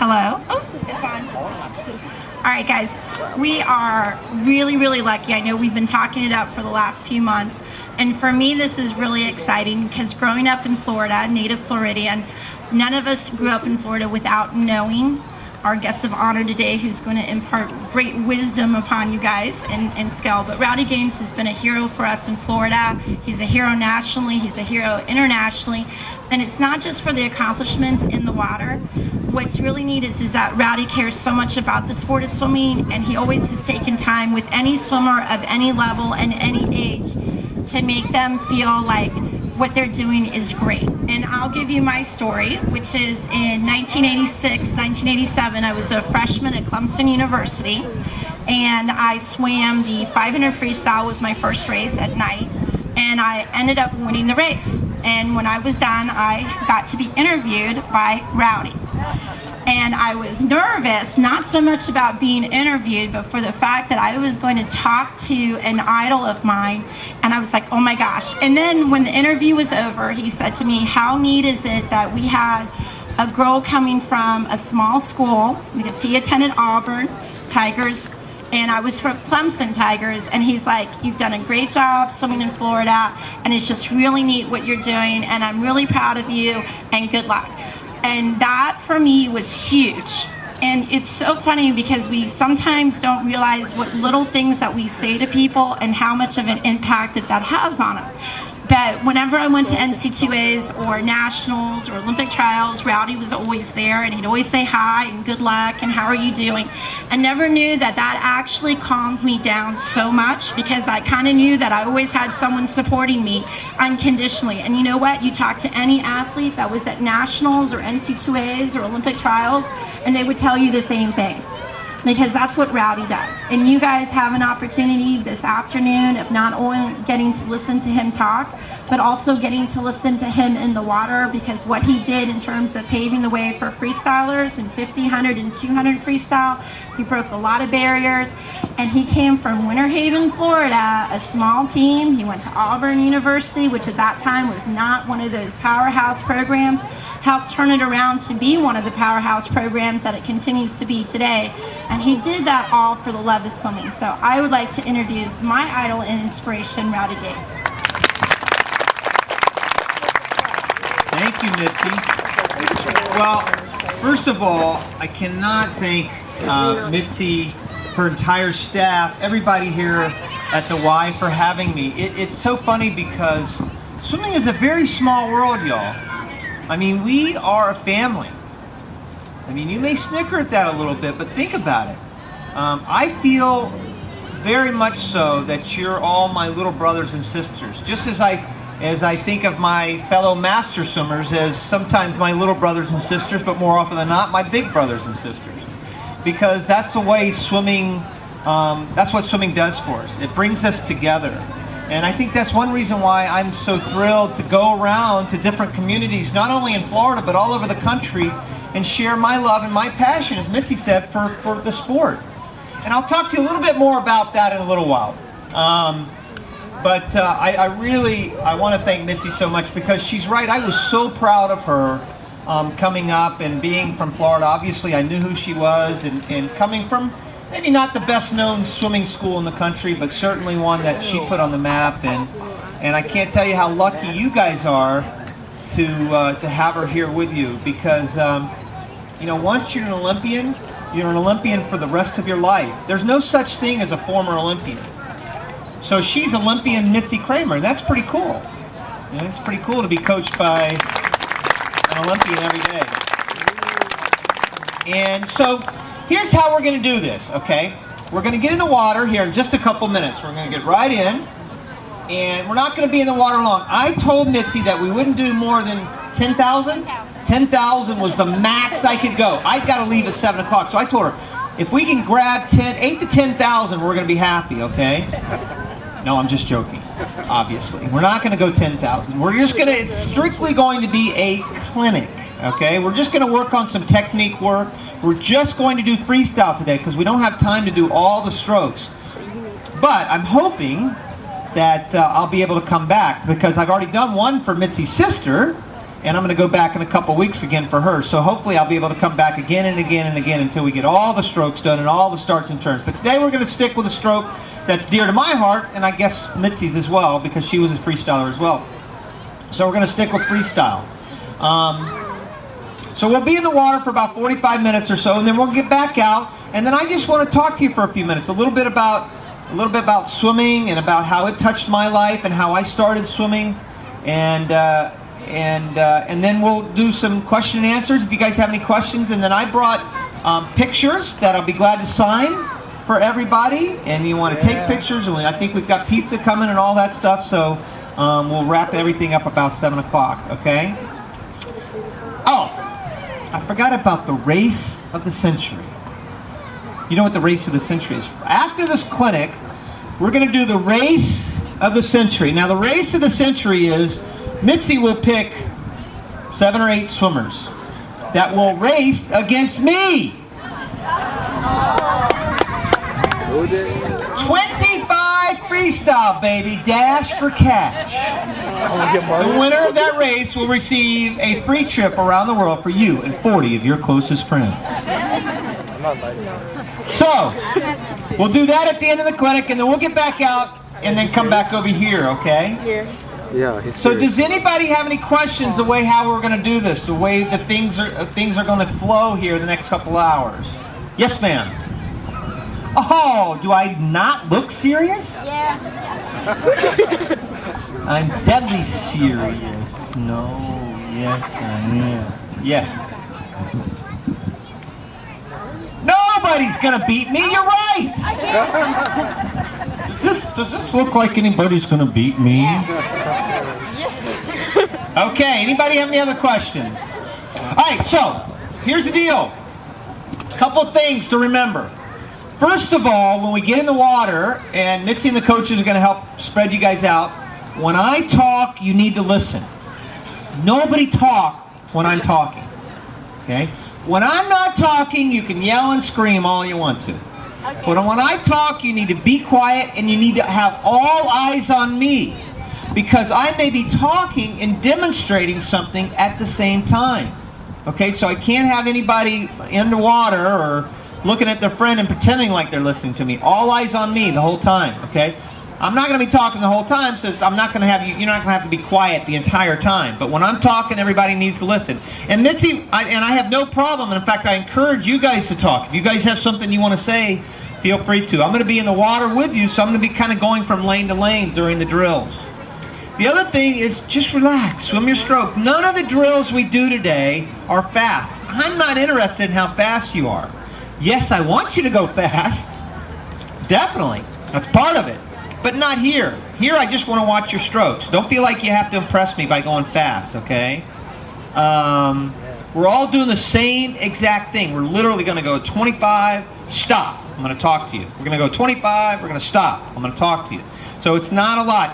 Hello? Oh, it's on. All right, guys, we are really, really lucky. I know we've been talking it up for the last few months, and for me, this is really exciting because growing up in Florida, native Floridian, none of us grew up in Florida without knowing our guest of honor today, who's going to impart great wisdom upon you guys and skill. But Rowdy Gaines has been a hero for us in Florida. He's a hero nationally, he's a hero internationally. And it's not just for the accomplishments in the water. What's really neat is that Rowdy cares so much about the sport of swimming, and he always has taken time with any swimmer of any level and any age to make them feel like what they're doing is great. And I'll give you my story, which is in 1986, 1987, I was a freshman at Clemson University, and I swam the 500 freestyle, was my first race at night, and I ended up winning the race. And when I was done, I got to be interviewed by Rowdy. And I was nervous, not so much about being interviewed, but for the fact that I was going to talk to an idol of mine. And I was like, oh my gosh. And then when the interview was over, he said to me, how neat is it that we had a girl coming from a small school, because he attended Auburn Tigers, and I was from Clemson Tigers, and he's like, you've done a great job swimming in Florida, and it's just really neat what you're doing, and I'm really proud of you, and good luck. And that for me was huge. And it's so funny because we sometimes don't realize what little things that we say to people and how much of an impact that has on them. But whenever I went to NC2As or nationals or Olympic trials, Rowdy was always there, and he'd always say hi and good luck and how are you doing. I never knew that actually calmed me down so much, because I kind of knew that I always had someone supporting me unconditionally. And you know what? You talk to any athlete that was at nationals or NC2As or Olympic trials, and they would tell you the same thing. Because that's what Rowdy does. And you guys have an opportunity this afternoon of not only getting to listen to him talk, but also getting to listen to him in the water, because what he did in terms of paving the way for freestylers in 50, 100, and 200 freestyle, he broke a lot of barriers. And he came from Winter Haven, Florida, a small team. He went to Auburn University, which at that time was not one of those powerhouse programs, helped turn it around to be one of the powerhouse programs that it continues to be today. And he did that all for the love of swimming. So I would like to introduce my idol and inspiration, Rowdy Gaines. Thank you, Mitzi. Well, first of all, I cannot thank Mitzi, her entire staff, everybody here at the Y for having me. It's so funny because swimming is a very small world, y'all. I mean, we are a family. I mean, you may snicker at that a little bit, but think about it. I feel very much so that you're all my little brothers and sisters. Just as I think of my fellow master swimmers as sometimes my little brothers and sisters, but more often than not, my big brothers and sisters. Because that's the way swimming, that's what swimming does for us. It brings us together. And I think that's one reason why I'm so thrilled to go around to different communities, not only in Florida, but all over the country, and share my love and my passion, as Mitzi said, for the sport. And I'll talk to you a little bit more about that in a little while. I want to thank Mitzi so much, because she's right. I was so proud of her coming up and being from Florida. Obviously, I knew who she was, and coming from maybe not the best known swimming school in the country, but certainly one that she put on the map. And I can't tell you how lucky you guys are to have her here with you, because you know, once you're an Olympian for the rest of your life. There's no such thing as a former Olympian. So she's Olympian Mitzi Kramer. That's pretty cool. You know, it's pretty cool to be coached by an Olympian every day. And so here's how we're going to do this, okay? We're going to get in the water here in just a couple minutes. We're going to get right in, and we're not going to be in the water long. I told Mitzi that we wouldn't do more than 10,000? 10,000 was the max I could go. I got to leave at 7 o'clock, so I told her, if we can grab 8 to 10,000, we're going to be happy, okay? No, I'm just joking, obviously. We're not going to go 10,000. We're just going to, it's strictly going to be a clinic, okay? We're just going to work on some technique work. We're just going to do freestyle today because we don't have time to do all the strokes. But I'm hoping that I'll be able to come back, because I've already done one for Mitzi's sister, and I'm going to go back in a couple weeks again for her. So hopefully I'll be able to come back again and again and again until we get all the strokes done and all the starts and turns. But today we're going to stick with a stroke that's dear to my heart, and I guess Mitzi's as well, because she was a freestyler as well. So we're going to stick with freestyle. So we'll be in the water for about 45 minutes or so, and then we'll get back out. And then I just want to talk to you for a few minutes, a little bit about swimming and about how it touched my life and how I started swimming, and then we'll do some question and answers if you guys have any questions. And then I brought pictures that I'll be glad to sign for everybody, and you want to take pictures, and I think we've got pizza coming and all that stuff. So we'll wrap everything up about 7 o'clock. Okay. Oh, I forgot about the race of the century. You know what the race of the century is? After this clinic, we're going to do the race of the century. Now, the race of the century is Mitzi will pick 7 or 8 swimmers that will race against me. 25 freestyle, baby, dash for cash. The winner of that race will receive a free trip around the world for you and 40 of your closest friends. So, we'll do that at the end of the clinic, and then we'll get back out and then come back over here, okay? Yeah, he's so serious. does anybody have any questions the way how we're going to do this, the way that things are going to flow here the next couple hours? Yes, ma'am. Oh, do I not look serious? Yeah. I'm deadly serious. No, yes, I am. Yes. Nobody's gonna beat me. You're right. Does this look like anybody's gonna beat me? Okay. Anybody have any other questions? All right. So here's the deal. A couple things to remember. First of all, when we get in the water, and Mitzi and the coaches are going to help spread you guys out, when I talk, you need to listen. Nobody talk when I'm talking. Okay? When I'm not talking, you can yell and scream all you want to. Okay. But when I talk, you need to be quiet, and you need to have all eyes on me, because I may be talking and demonstrating something at the same time. Okay? So I can't have anybody in the water or looking at their friend and pretending like they're listening to me. All eyes on me the whole time, okay? I'm not going to be talking the whole time, so I'm not going to have you're not going to have to be quiet the entire time. But when I'm talking, everybody needs to listen. And Mitzi, I have no problem, and in fact, I encourage you guys to talk. If you guys have something you want to say, feel free to. I'm going to be in the water with you, so I'm going to be kind of going from lane to lane during the drills. The other thing is just relax, swim your stroke. None of the drills we do today are fast. I'm not interested in how fast you are. Yes, I want you to go fast. Definitely. That's part of it. But not here. Here, I just want to watch your strokes. Don't feel like you have to impress me by going fast, okay? We're all doing the same exact thing. We're literally going to go 25, stop. I'm going to talk to you. We're going to go 25, we're going to stop. I'm going to talk to you. So it's not a lot.